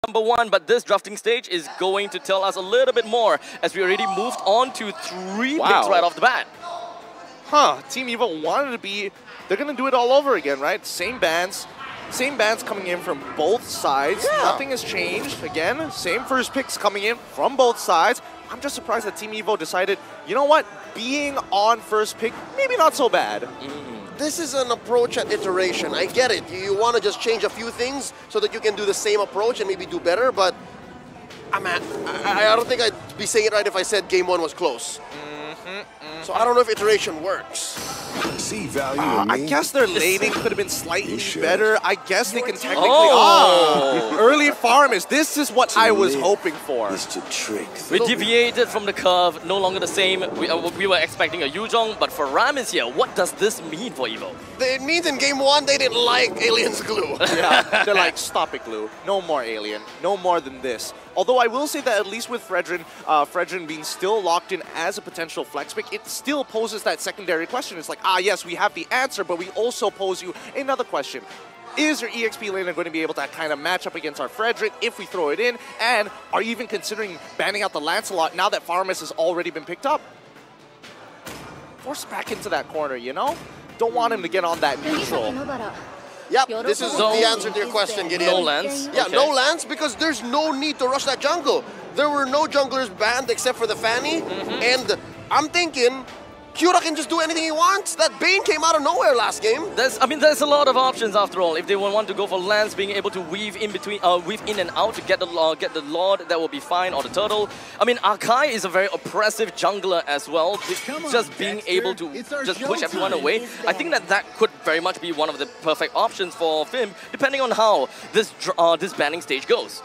number one, but this drafting stage is going to tell us a little bit more as we already moved on to 3 picks right off the bat. Huh, Team Evo wanted to be, they're going to do it all over again, right? Same bands coming in from both sides. Yeah. Nothing has changed. Again, same first picks coming in from both sides. I'm just surprised that Team Evo decided, you know what, being on first pick, maybe not so bad. This is an approach at iteration. I get it. You want to just change a few things so that you can do the same approach and maybe do better, but I don't think I'd be saying it right if I said game 1 was close. So I don't know if iteration works. See value I guess their laning could have been slightly better. I guess they can technically... early farmers. This is what I was hoping for. Is to trick. We deviated from the curve, no longer the same. We were expecting a Yuzhong, but for Ram is here. What does this mean for Evo? It means in game 1 they didn't like Alien's glue. Yeah, they're like, stop it, glue. No more Alien. No more than this. Although I will say that at least with Fredrin being still locked in as a potential flex pick, it still poses that secondary question. It's like, yes, we have the answer, but we also pose you another question. Is your EXP laner going to be able to kind of match up against our Fredrin if we throw it in? And are you even considering banning out the Lancelot now that Farmus has already been picked up? Force back into that corner, you know? Don't want him to get on that neutral. Yep, this is the answer to your question, Gideon. No Lance? Yeah, okay. no Lance because there's no need to rush that jungle. There were no junglers banned except for the Fanny, and I'm thinking Kyura can just do anything he wants. That Bane came out of nowhere last game. There's a lot of options after all. If they want to go for Lance, being able to weave in between, weave in and out to get the Lord, that will be fine, or the Turtle. I mean, Arkai is a very oppressive jungler as well. Just being able to just push everyone away. I think that could very much be one of the perfect options for Fimp, depending on how this banning stage goes.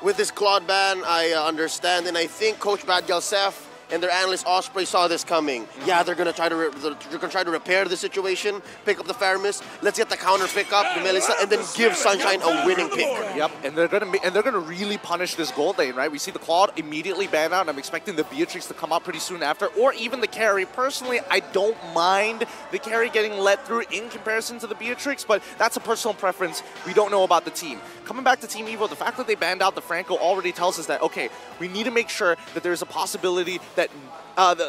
With this Claude ban, I understand, and I think Coach Bad Galsef and their analyst Osprey saw this coming. Yeah, they're gonna try to repair the situation, pick up the Faramis. Let's get the counter pick up, the Melissa, and then give Sunshine a winning pick. Yep, and they're gonna really punish this gold lane, right? We see the Claude immediately ban out, and I'm expecting the Beatrix to come out pretty soon after, or even the carry. Personally, I don't mind the carry getting let through in comparison to the Beatrix, but that's a personal preference. We don't know about the team. Coming back to Team Evo, the fact that they banned out the Franco already tells us that, okay, we need to make sure that there's a possibility that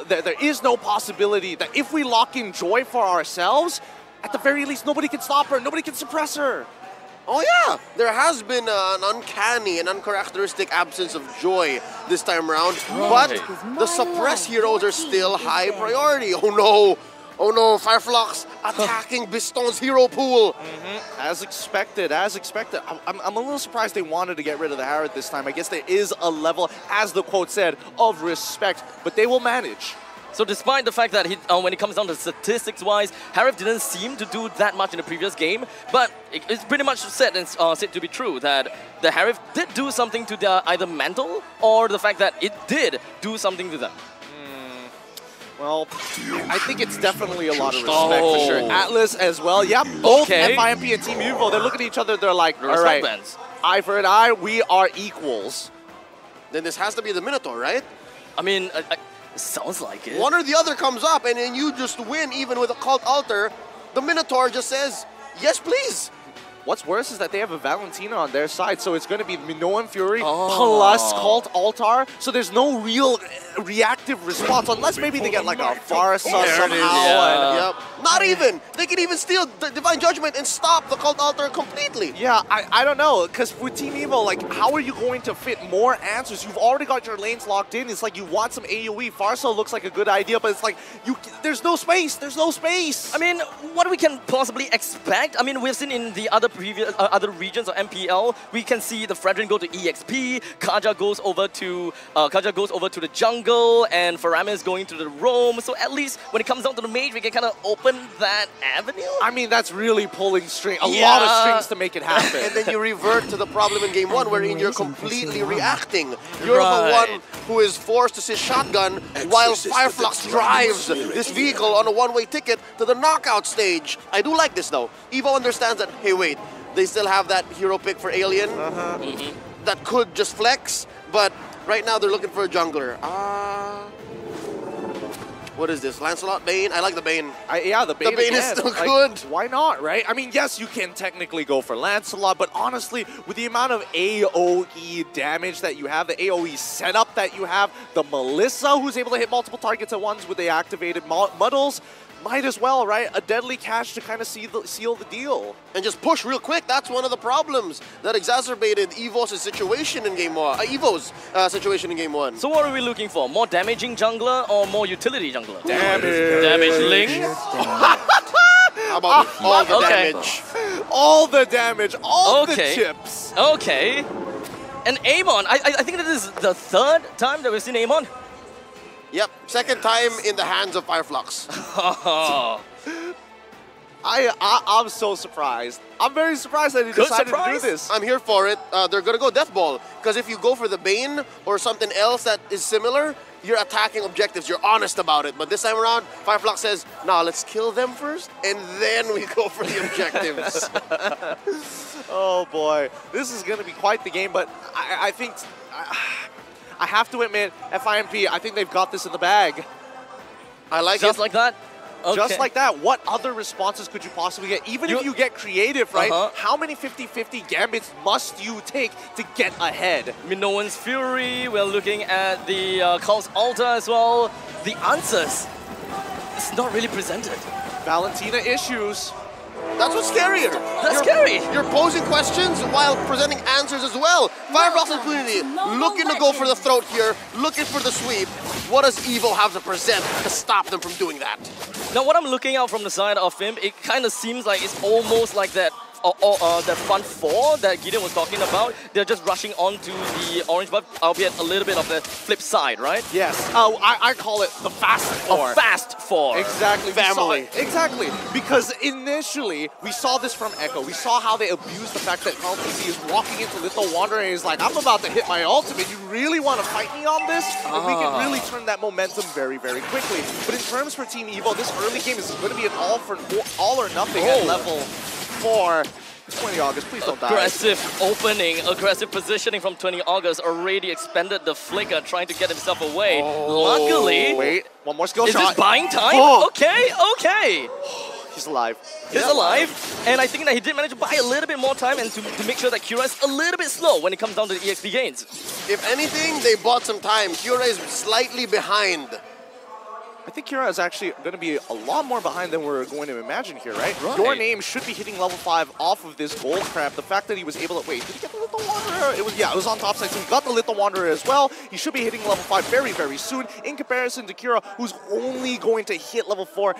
there is no possibility that if we lock in Joy for ourselves, at the very least, nobody can stop her, nobody can suppress her. Oh yeah, there has been an uncanny and uncharacteristic absence of Joy this time around, but the suppress heroes are still high priority. Oh no, fireflux attacking Biston's hero pool. As expected, as expected. I'm a little surprised they wanted to get rid of the Harrod this time. I guess there is a level, as the quote said, of respect, but they will manage. So despite the fact that when it comes down to statistics-wise, Harif didn't seem to do that much in the previous game, but it's pretty much said to be true that the Harif did do something to their either mental or the fact that it did do something to them. Well, I think it's definitely a lot of respect for sure. Atlas as well. Yep, both FIMP and Team Evo, they're looking at each other, they're like, all right, eye for an eye, we are equals. Then this has to be the Minotaur, right? I mean, sounds like it. One or the other comes up and then you just win even with a Cult Altar. The Minotaur just says, yes please. What's worse is that they have a Valentina on their side, so it's going to be Minoan and Fury plus Cult Altar, so there's no real reactive response, unless maybe they get like a Farsa somehow. Not even. They can even steal the Divine Judgment and stop the Cult Altar completely. Yeah, I don't know, because with Team Evo, like, how are you going to fit more answers? You've already got your lanes locked in. It's like you want some AoE. Farsa looks like a good idea, but it's like, there's no space. There's no space. I mean, what we can possibly expect, I mean, we've seen in the other other regions of MPL, we can see the Fredrin go to EXP, Kaja goes over to the jungle, and Faramis going to the roam. So at least when it comes down to the mage, we can kind of open that avenue. I mean, that's really pulling a lot of strings to make it happen. And then you revert to the problem in game 1 wherein you're completely reacting. You're the one who is forced to sit shotgun while Fireflux drives this vehicle on a one-way ticket to the knockout stage. I do like this though. Evo understands that, hey wait, they still have that hero pick for Alien that could just flex, but right now they're looking for a jungler. What is this? Lancelot Bane? I like the Bane. Yeah, the Bane is again. still Like, good. Why not, right? I mean, yes, you can technically go for Lancelot, but honestly, with the amount of AoE damage that you have, the AoE setup that you have, the Melissa, who's able to hit multiple targets at once with the activated muddles, might as well, right? A deadly catch to kind of seal the deal. And just push real quick. That's one of the problems that exacerbated Evo's situation in Game 1. Evo's situation in Game 1. So what are we looking for? More damaging jungler or more utility jungler? Damage. Damage Ling? How about all the Okay. damage? All the damage, all the Okay. chips. Okay. And Amon, I think that this is the third time that we've seen Amon. Yep, second time in the hands of Fireflux. I'm so surprised. I'm very surprised that he Good decided surprise. to do this. I'm here for it. They're going to go Death Ball. Because if you go for the Bane or something else that is similar, you're attacking objectives. You're honest about it. But this time around, Fireflux says, nah, let's kill them first, and then we go for the objectives. Oh boy, this is going to be quite the game, but I think... I have to admit, FIMP, I think they've got this in the bag. I like Just it. like that? Okay. Just like that, what other responses could you possibly get? Even if you get creative, right? How many 50-50 gambits must you take to get ahead? Minoan's Fury, we're looking at the Cult's Altar as well. The answers, it's not really presented. Valentina issues. That's what's scarier. That's scary. You're posing questions while presenting answers as well. Fireflux Impunity looking to go for the throat here, looking for the sweep. What does Evo have to present to stop them from doing that? Now, what I'm looking out from the side of Fimp, it kind of seems like it's almost like that. The front four that Gideon was talking about, they're just rushing onto the orange buff, albeit a little bit of the flip side, right? Yes. I call it the fast four. A fast four. Exactly. Family. Exactly. Because initially, we saw this from Echo. We saw how they abused the fact that Carl PC is walking into Little Wanderer and is like, I'm about to hit my ultimate. You really want to fight me on this? And we can really turn that momentum very, very quickly. But in terms for Team Evo, this early game is going to be an all or nothing at level 4. 20 August, please don't die. Aggressive opening, aggressive positioning from 20 August already expended the flicker, trying to get himself away. Luckily, Wait, one more skill is shot. this buying time? Oh. Okay. He's alive. He's alive, and I think that he did manage to buy a little bit more time and to make sure that Kira is a little bit slow when it comes down to the EXP gains. If anything, they bought some time. Kyura is slightly behind. I think Kira is actually going to be a lot more behind than we're going to imagine here, right? Your Name should be hitting level 5 off of this gold crab. The fact that he was able to... Wait, did he get the Little Wanderer? It was on top side, so he got the Little Wanderer as well. He should be hitting level 5 very, very soon in comparison to Kira, who's only going to hit level 4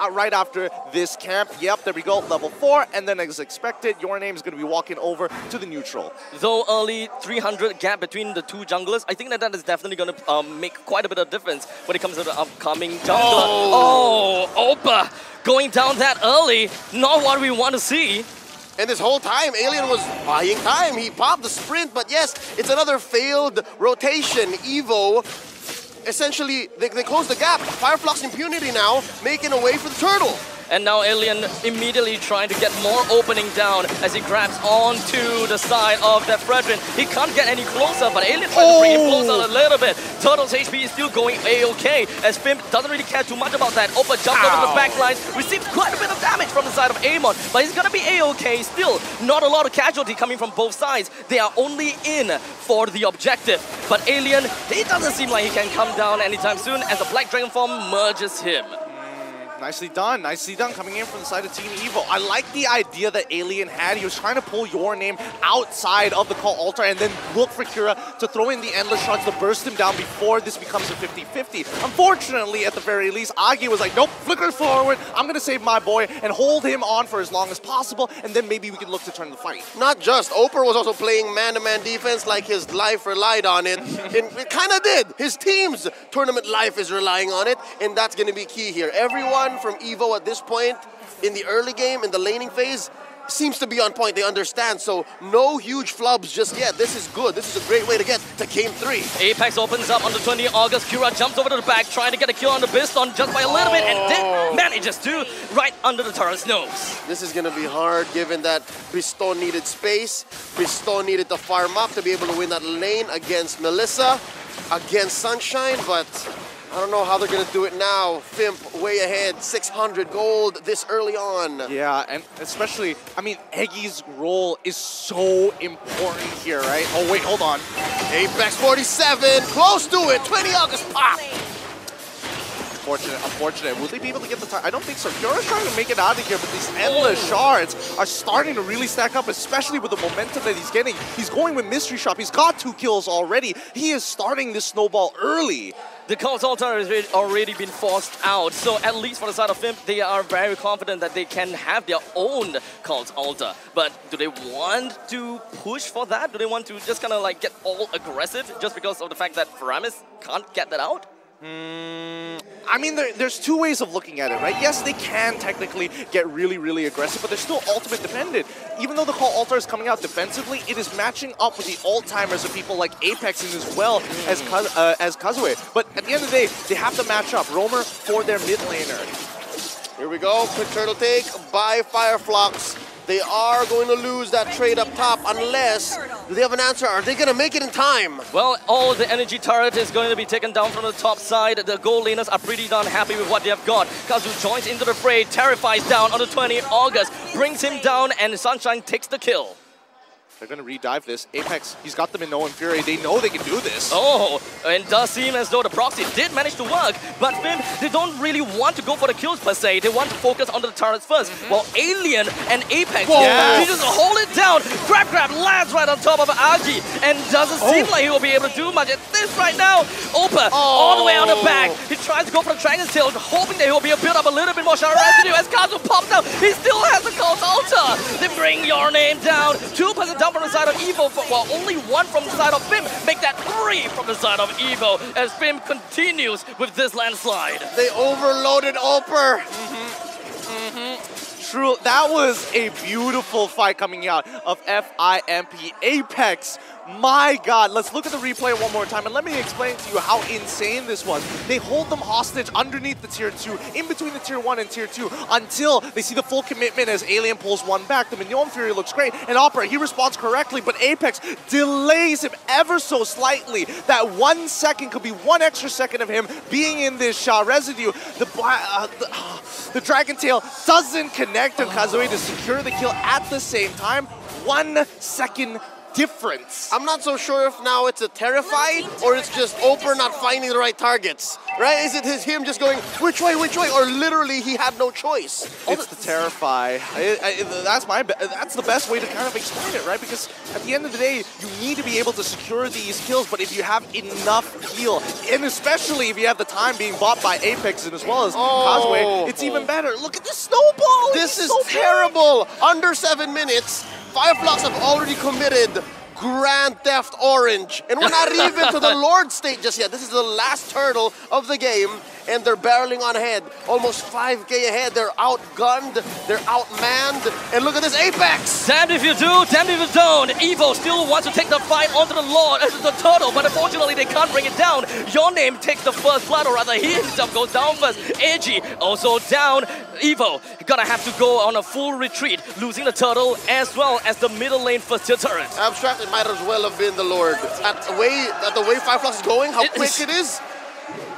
right after this camp. Yep, there we go, level 4. And then as expected, Your Name is going to be walking over to the neutral. Though early 300 gap between the two junglers, I think that is definitely going to make quite a bit of difference when it comes to the upcoming jungler. Oh, Opa going down that early, not what we want to see. And this whole time, Alien was buying time. He popped the sprint, but yes, it's another failed rotation. Evo, essentially, they close the gap. Fireflux Impunity now making a way for the turtle. And now Alien immediately trying to get more opening down as he grabs onto the side of that Fredrin. He can't get any closer, but Alien trying to bring him closer a little bit. Turtle's HP is still going A-okay, as Fimp doesn't really care too much about that. Opa jumped over the back line, received quite a bit of damage from the side of Amon, but he's gonna be A-okay still. Not a lot of casualty coming from both sides. They are only in for the objective. But Alien, he doesn't seem like he can come down anytime soon as the Black Dragon form merges him. Nicely done coming in from the side of Team Evo. I like the idea that Alien had. He was trying to pull Your Name outside of the call altar and then look for Kira to throw in the endless shots to burst him down before this becomes a 50-50. Unfortunately, at the very least, Agi was like, nope, flicker forward, I'm gonna save my boy and hold him on for as long as possible, and then maybe we can look to turn the fight. Not just, Oper was also playing man-to-man defense like his life relied on it. And it kind of did. His team's tournament life is relying on it, and that's gonna be key here. Everyone from Evo at this point in the early game, in the laning phase, seems to be on point. They understand, so no huge flubs just yet. This is good. This is a great way to get to game 3. Apex opens up on the 20 August. Kira jumps over to the back, trying to get a kill on the Biston just by a little bit, and manages to, right under the turret's nose. This is going to be hard given that Biston needed space. Biston needed to farm up to be able to win that lane against Melissa, against Sunshine, but I don't know how they're going to do it now. Fimp way ahead, 600 gold this early on. Yeah, and especially, I mean, Eggy's role is so important here, right? Oh, wait, hold on. Apex 47, close to it. 20 August pop. Unfortunate. Will they be able to get the time? I don't think so. Fiora's trying to make it out of here, but these endless shards are starting to really stack up, especially with the momentum that he's getting. He's going with Mystery Shop. He's got 2 kills already. He is starting this snowball early. The Cult's altar has already been forced out, so at least for the side of Fimp, they are very confident that they can have their own Cult's altar. But do they want to push for that? Do they want to just kind of like get all aggressive just because of the fact that Faramis can't get that out? I mean, there's 2 ways of looking at it, right? Yes, they can technically get really, really aggressive, but they're still ultimate dependent. Even though the Call Altar is coming out defensively, it is matching up with the ult-timers of people like Apex and as well as Kazue. But at the end of the day, they have to match up Roamer for their mid laner. Here we go, quick turtle take by fireflux. They are going to lose that trade up top unless, do they have an answer? Are they going to make it in time? Well, all the energy turret is going to be taken down from the top side. The gold laners are pretty darn happy with what they have got. Kazu joins into the fray, terrifies down on the 20 August, brings him down, and Sunshine takes the kill. They're going to re-dive this. Apex, he's got them in No Fury. They know they can do this. Oh, and it does seem as though the proxy did manage to work, but Fimp, they don't really want to go for the kills per se. They want to focus on the turrets first, while Alien and Apex, they just hold it down. Grab lands right on top of Agi, and doesn't seem like he will be able to do much at this right now. Opa, all the way on the back. He tries to go for the Dragon's Tail, hoping that he will be able to build up a little bit more shard residue. As Kazu pops out, he still has the Cult Altar. They bring your name down. 2% down from the side of Evo, while only 1 from the side of Fimp. Make that 3 from the side of Evo as Fimp continues with this landslide. They overloaded Oper. True, that was a beautiful fight coming out of FIMP. Apex, my God. Let's look at the replay one more time and let me explain to you how insane this was. They hold them hostage underneath the tier 2, in between the tier 1 and tier 2, until they see the full commitment as Alien pulls 1 back. The Mignon Fury looks great, and Opera, he responds correctly, but Apex delays him ever so slightly. That 1 second could be 1 extra second of him being in this shot residue. The Dragon Tail doesn't connect on Kazue to secure the kill at the same time. 1 second difference. I'm not so sure if now it's a Terrify or it's just Oper not finding the right targets, right? Is it him just going, which way, or literally he had no choice? It's the Terrify. That's the best way to kind of explain it, right? Because at the end of the day, you need to be able to secure these kills, but if you have enough heal, and especially if you have the time being bought by Apex and as well as Kazue, it's even better. Look at this snowball! This is so terrible! Under 7 minutes, fireflux have already committed Grand Theft Orange. And we're not even to the Lord state just yet. This is the last turtle of the game, and they're barreling on ahead. Almost 5K ahead. They're outgunned, they're outmanned, and look at this Apex! Damned if you do, damned if you don't. Evo still wants to take the fight onto the Lord, the turtle, but unfortunately they can't bring it down. Your Name takes the first blood, or rather he himself goes down first. Edgy also down. Evo gonna have to go on a full retreat, losing the turtle as well as the middle lane first tier turret. Abstract, it might as well have been the Lord. At the way Fireflux is going, how quick it is.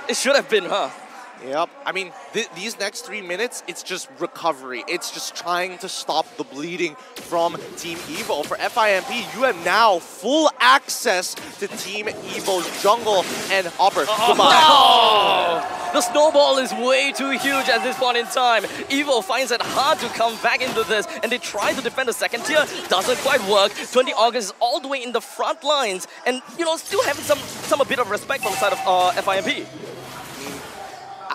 It should have been, huh? Yep. I mean, these next 3 minutes, it's just recovery. It's just trying to stop the bleeding from Team Evo. For FIMP, you have now full access to Team Evo's jungle and Hopper. No! The snowball is way too huge at this point in time. Evo finds it hard to come back into this, and they try to defend the second tier. Doesn't quite work. 20 August is all the way in the front lines, and you know, still having a bit of respect from the side of FIMP.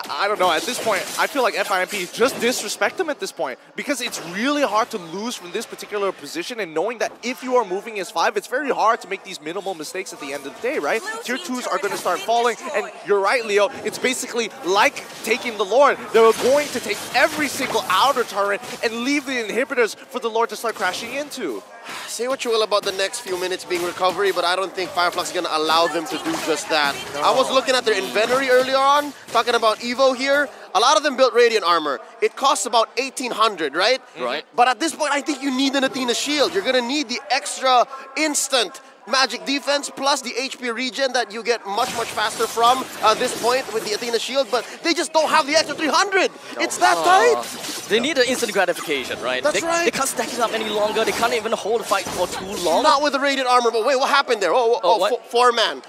I don't know, at this point, I feel like FIMP just disrespect them at this point, because it's really hard to lose from this particular position, and knowing that if you are moving as 5, it's very hard to make these minimal mistakes at the end of the day, right? Tier 2s are going to start falling, and you're right, Leo, it's basically like taking the Lord. They're going to take every single outer turret and leave the inhibitors for the Lord to start crashing into. Say what you will about the next few minutes being recovery, but I don't think Fireflux is going to allow them to do just that. No. I was looking at their inventory earlier on, talking about Evo here. A lot of them built Radiant armor. It costs about 1,800, right? Right. But at this point, I think you need an Athena shield. You're going to need the extra instant magic defense plus the HP regen that you get much faster from this point with the Athena shield, but they just don't have the extra 300. It's that tight. They need an instant gratification, right? That's right. They can't stack it up any longer. They can't even hold the fight for too long. Not with the radiant armor, but wait, what happened there? Four-man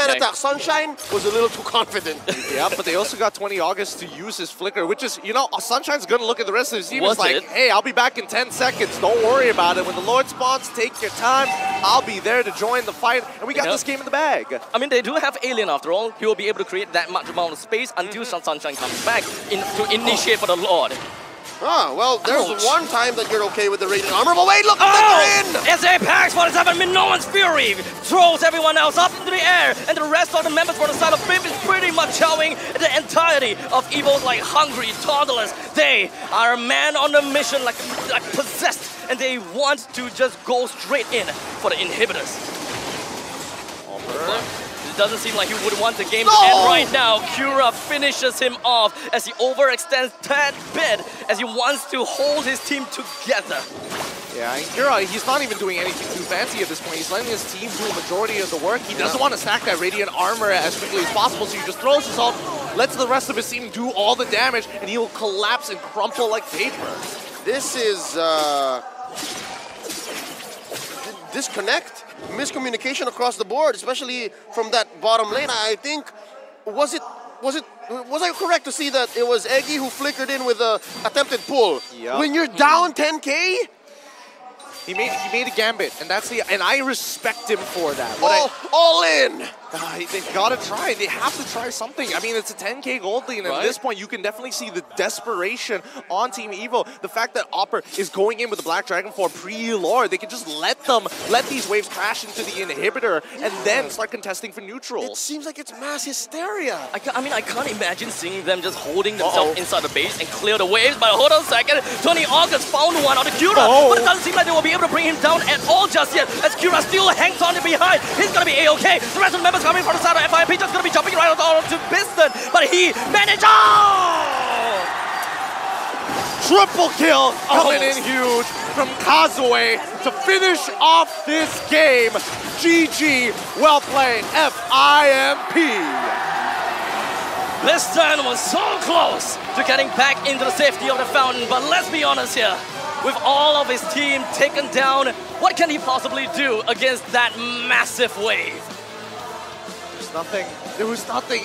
attack. Sunshine was a little too confident. Yeah, but they also got 20 August to use his flicker, which is, you know, Sunshine's gonna look at the rest of his team and like, hey, I'll be back in 10 seconds. Don't worry about it. When the Lord spawns, take your time. I'll be there to join the fight, and we got this game in the bag. I mean, they do have Alien after all. He will be able to create that much amount of space until Sunshine comes back to initiate for the Lord. Ah, well, there's one time that you're okay with the radiant armor, but wait, look at the grin! SA packs 47 Minoan's Fury throws everyone else up into the air, and the rest of the members for the side of Fimp is pretty much showing the entirety of Evils like hungry toddlers. They are a man on a mission like possessed, and they want to just go straight in for the inhibitors. It doesn't seem like he would want the game to end right now. Cura finishes him off as he overextends that bit as he wants to hold his team together. Yeah, and Cura, he's not even doing anything too fancy at this point. He's letting his team do a majority of the work. He doesn't want to stack that Radiant armor as quickly as possible, so he just throws his ult, lets the rest of his team do all the damage, and he'll collapse and crumple like paper. This is disconnect, miscommunication across the board, especially from that bottom lane. I think, was I correct to see that it was Eggy who flickered in with a attempted pull? Yep. When you're down 10K? He made a gambit, and and I respect him for that. All in. They've got to try. They have to try something. I mean, it's a 10K gold lead, and at this point, you can definitely see the desperation on Team Evo. The fact that Opper is going in with the Black Dragon for pre-lore, they can just let these waves crash into the inhibitor, and then start contesting for neutral. It seems like it's mass hysteria. I mean, I can't imagine seeing them just holding themselves inside the base and clear the waves, but hold on a second. 20 August found one on the Cura, but it doesn't seem like they will be able to bring him down at all just yet, as Cura still hangs on behind. He's gonna be A-OK. The rest of the members coming from the side of FIP just gonna be jumping right on to Biston, but he managed. Triple kill coming in huge from Kazue to finish off this game. GG, well played, FIMP. Biston was so close to getting back into the safety of the fountain, but let's be honest here. With all of his team taken down, what can he possibly do against that massive wave? There was nothing.